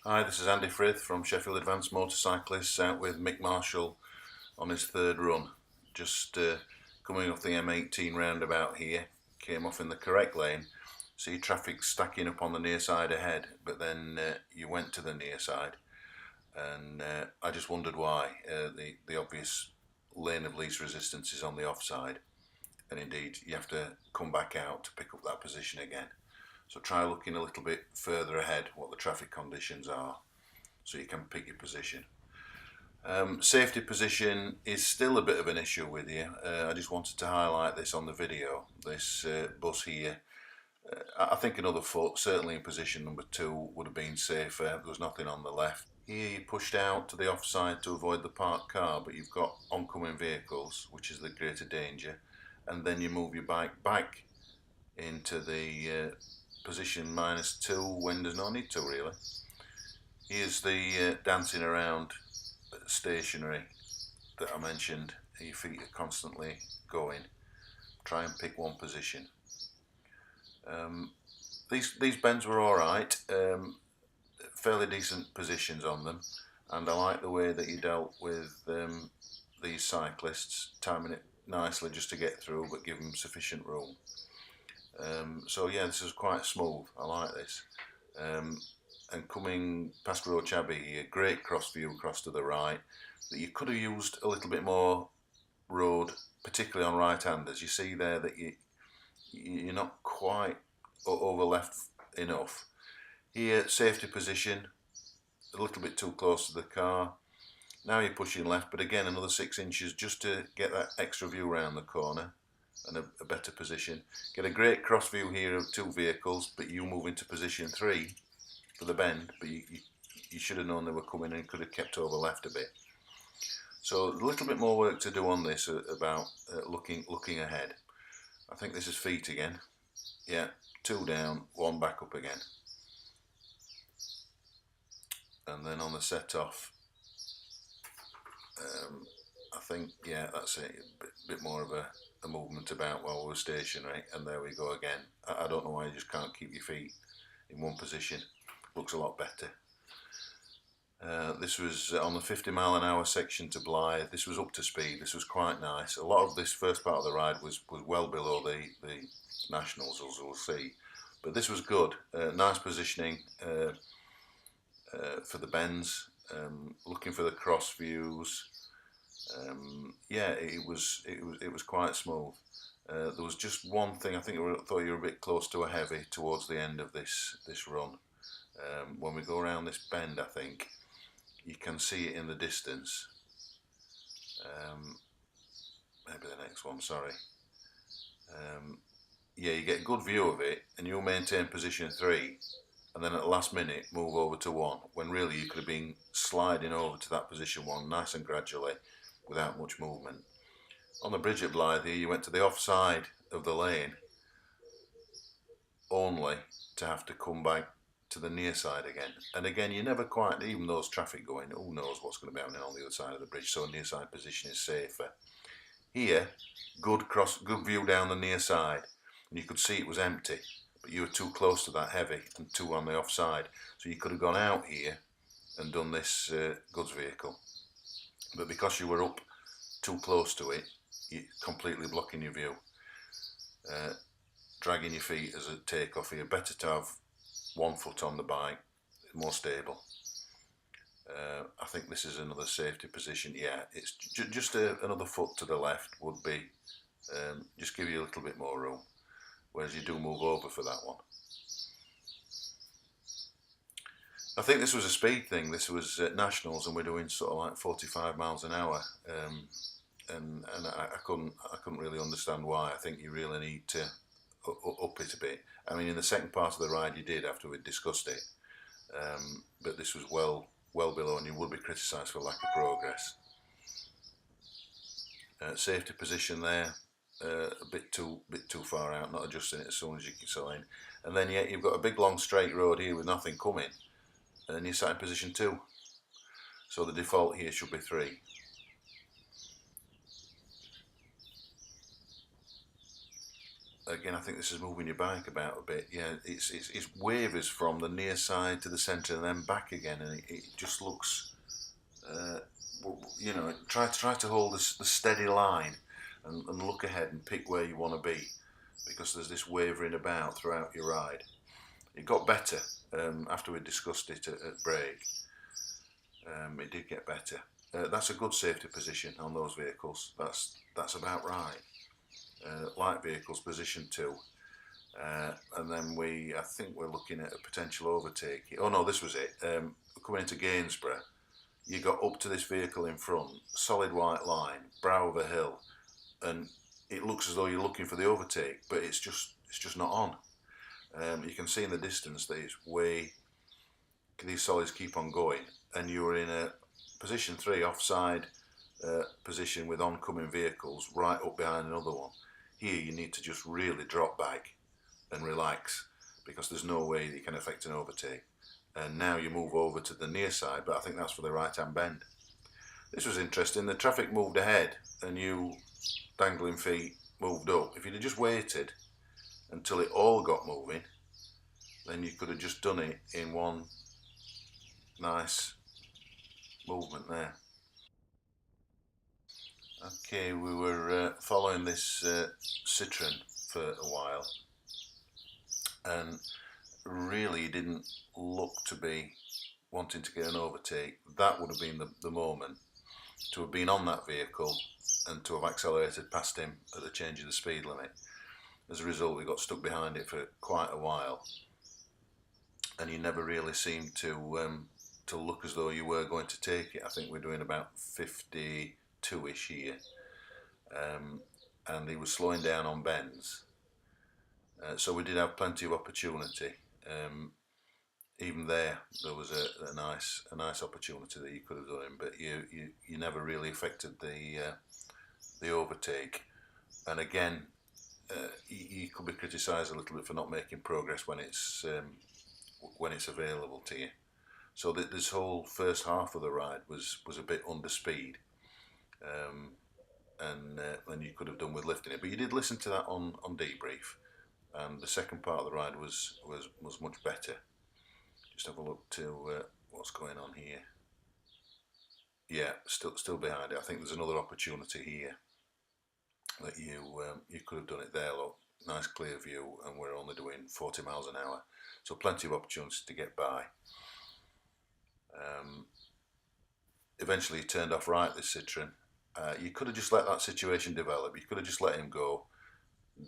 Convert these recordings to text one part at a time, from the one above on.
Hi, this is Andy Frith from Sheffield Advanced Motorcyclists out with Mick Marshall on his third run. Just coming off the M18 roundabout here, came off in the correct lane. See traffic stacking up on the near side ahead, but then you went to the near side, and I just wondered why. The obvious lane of least resistance is on the offside, and indeed you have to come back out to pick up that position again. So try looking a little bit further ahead what the traffic conditions are so you can pick your position. Safety position is still a bit of an issue with you. I just wanted to highlight this on the video. This bus here, I think another foot, certainly in position number 2, would have been safer. There was nothing on the left. Here you pushed out to the offside to avoid the parked car, but you've got oncoming vehicles, which is the greater danger, and then you move your bike back into the position -2 when there's no need to really. Here's the dancing around stationary that I mentioned. Your feet are constantly going. Try and pick one position. These bends were alright, fairly decent positions on them, and I like the way that you dealt with these cyclists, timing it nicely just to get through but give them sufficient room. So yeah, this is quite smooth. I like this. And coming past Roach Abbey here, great cross view across to the right. That you could have used a little bit more road, particularly on right-handers. You see there that you're not quite over left enough. Here, safety position, a little bit too close to the car. Now you're pushing left, but again another 6 inches just to get that extra view around the corner and a better position. Get a great cross view here of 2 vehicles, but you move into position 3 for the bend, but you should have known they were coming and could have kept over left a bit. So a little bit more work to do on this about looking ahead. I think this is feet again. Yeah, 2 down, 1 back up again. And then on the set off, I think, yeah, that's it. A bit more of a movement about while we're stationary, and there we go again. I don't know why you just can't keep your feet in one position. Looks a lot better. This was on the 50-mile-an-hour section to Blythe. This was up to speed. This was quite nice. A lot of this first part of the ride was well below the nationals, as we'll see, but this was good. Nice positioning for the bends. Looking for the cross views. Yeah, it was quite smooth. There was just one thing. I thought you were a bit close to a heavy towards the end of this run. When we go around this bend, I think you can see it in the distance. Maybe the next one. Sorry. Yeah, you get a good view of it, and you'll maintain position 3, and then at the last minute move over to 1. When really you could have been sliding over to that position 1, nice and gradually, without much movement. On the bridge at Blythe here, you went to the offside of the lane, only to have to come back to the near side again. And again, you never quite, even though there's traffic going, who knows what's going to be happening on the other side of the bridge, so near side position is safer. Here, good view down the near side, and you could see it was empty, but you were too close to that heavy and 2 on the offside, so you could have gone out here and done this goods vehicle, but because you were up too close to it, you're completely blocking your view. Dragging your feet as a takeoff here. Better to have 1 foot on the bike, more stable. I think this is another safety position. Yeah, it's just another foot to the left would be just give you a little bit more room, whereas you do move over for that one. I think this was a speed thing. This was nationals, and we're doing sort of like 45 miles an hour, and I couldn't really understand why. I think you really need to up it a bit. I mean, in the second part of the ride you did after we'd discussed it, but this was well below, and you would be criticised for lack of progress. Safety position there, a bit too far out, not adjusting it as soon as you can settle in, and then yeah, you've got a big long straight road here with nothing coming, and you're sat in position 2. So the default here should be 3. again, I think this is moving your bike about a bit. Yeah, it's wavers from the near side to the centre and then back again, and it just looks, you know, try to hold the steady line and look ahead and pick where you want to be, because there's this wavering about throughout your ride. It got better after we discussed it at break. It did get better. That's a good safety position on those vehicles. That's about right. Light vehicles position 2, and then I think we're looking at a potential overtake. Oh no, this was it. Coming into Gainsborough, you got up to this vehicle in front, solid white line, brow of a hill, and it looks as though you're looking for the overtake, but it's just not on. You can see in the distance that it's these solids keep on going, and you're in a position 3 offside position with oncoming vehicles right up behind another one. Here you need to just really drop back and relax, because there's no way that you can affect an overtake. And now you move over to the near side, but I think that's for the right hand bend. This was interesting. The traffic moved ahead and you, dangling feet, moved up. If you'd have just waited until it all got moving, then you could have just done it in one nice movement there. Okay, we were following this Citroen for a while, and really didn't look to be wanting to get an overtake. That would have been the moment to have been on that vehicle and to have accelerated past him at the change of the speed limit. As a result, we got stuck behind it for quite a while, and you never really seemed to look as though you were going to take it. I think we're doing about 52-ish here, and he was slowing down on bends, so we did have plenty of opportunity. Even there was a nice opportunity that you could have done, but you never really affected the overtake. And again, you could be criticised a little bit for not making progress when it's available to you. So this whole first half of the ride was a bit under speed, and you could have done with lifting it. But you did listen to that on debrief, and the second part of the ride was much better. Just have a look to what's going on here. Yeah, still behind it. I think there's another opportunity here that you could have done it there. Look, nice clear view, and we're only doing 40 miles an hour, so plenty of opportunities to get by. Eventually he turned off right, this Citroen. You could have just let that situation develop. You could have just let him go.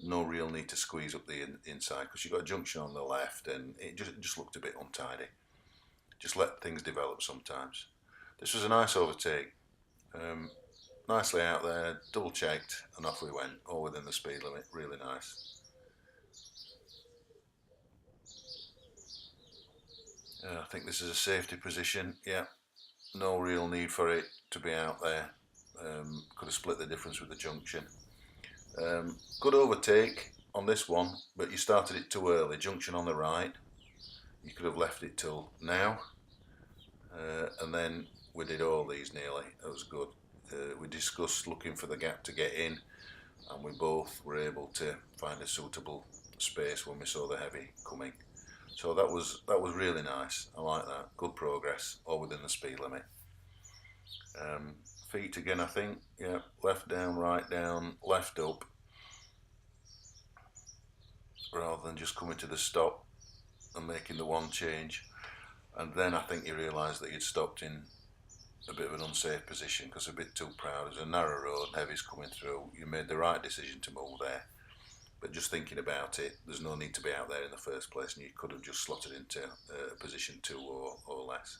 No real need to squeeze up the inside, because you've got a junction on the left and it just looked a bit untidy. Just let things develop sometimes. This was a nice overtake. Nicely out there, double checked, and off we went, all within the speed limit. Really nice. I think this is a safety position. Yeah, no real need for it to be out there. Could have split the difference with the junction. Good overtake on this one, but you started it too early. Junction on the right. You could have left it till now, and then we did all these nearly. It was good. We discussed looking for the gap to get in, and we both were able to find a suitable space when we saw the heavy coming. So that was really nice. I like that. Good progress, all within the speed limit. Feet again, I think. Yeah, left down, right down, left up, rather than just coming to the stop and making the one change. And then I think you realised that you'd stopped in a bit of an unsafe position, because a bit too proud. It's a narrow road, heavy's coming through. You made the right decision to move there, but just thinking about it, there's no need to be out there in the first place, and you could have just slotted into position 2 or less.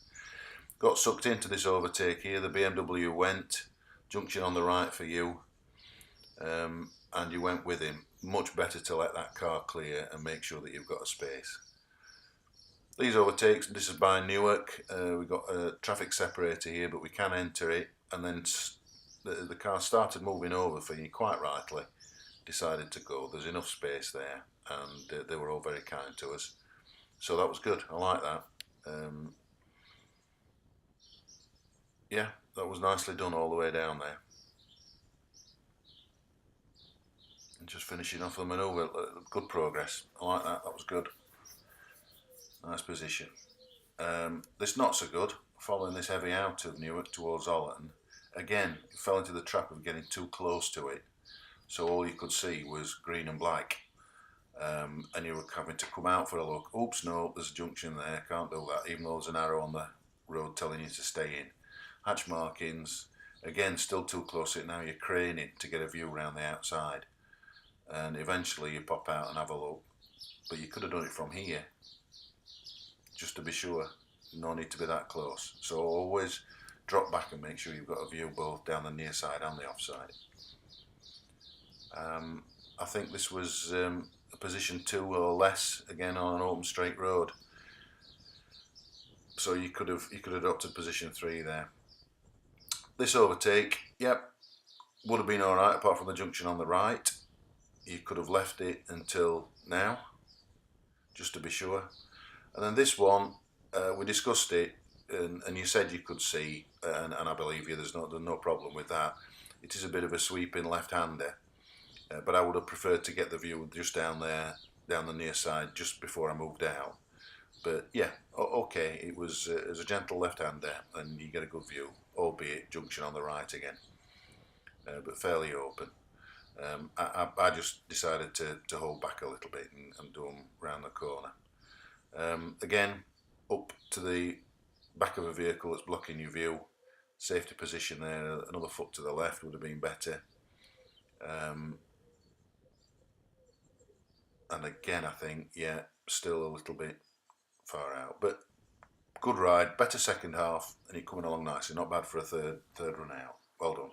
Got sucked into this overtake here. The BMW went, junction on the right for you, and you went with him. Much better to let that car clear and make sure that you've got a space. These overtakes, this is by Newark. We've got a traffic separator here, but we can enter it, and then the car started moving over for you, quite rightly. Decided to go. There's enough space there, and they were all very kind to us. So that was good. I like that. Yeah, that was nicely done all the way down there. And Just finishing off the manoeuvre. Good progress. I like that. That was good. Nice position. This not so good. Following this heavy out of Newark towards Ollerton. Again, fell into the trap of getting too close to it. So all you could see was green and black. And you were having to come out for a look. Oops, no, there's a junction there. Can't do that. Even though there's an arrow on the road telling you to stay in. Hatch markings. Again, still too close to it. Now you're craning to get a view around the outside. And eventually you pop out and have a look. But you could have done it from here, just to be sure. No need to be that close. So always drop back and make sure you've got a view both down the near side and the offside. I think this was a position 2 or less, again on an open straight road. So you could have adopted position 3 there. This overtake, yep, would have been alright apart from the junction on the right. You could have left it until now, just to be sure. And then this one, we discussed it, and you said you could see, and I believe you, there's no problem with that. It is a bit of a sweeping left-hander, but I would have preferred to get the view just down there, down the near side, just before I moved out. But yeah, okay, it was a gentle left-hander, and you get a good view, albeit junction on the right again, but fairly open. I just decided to hold back a little bit and do them round the corner. Again, up to the back of a vehicle that's blocking your view. Safety position there, another foot to the left would have been better. And again, I think, yeah, still a little bit far out. But good ride, better second half, and you're coming along nicely. Not bad for a third run out. Well done.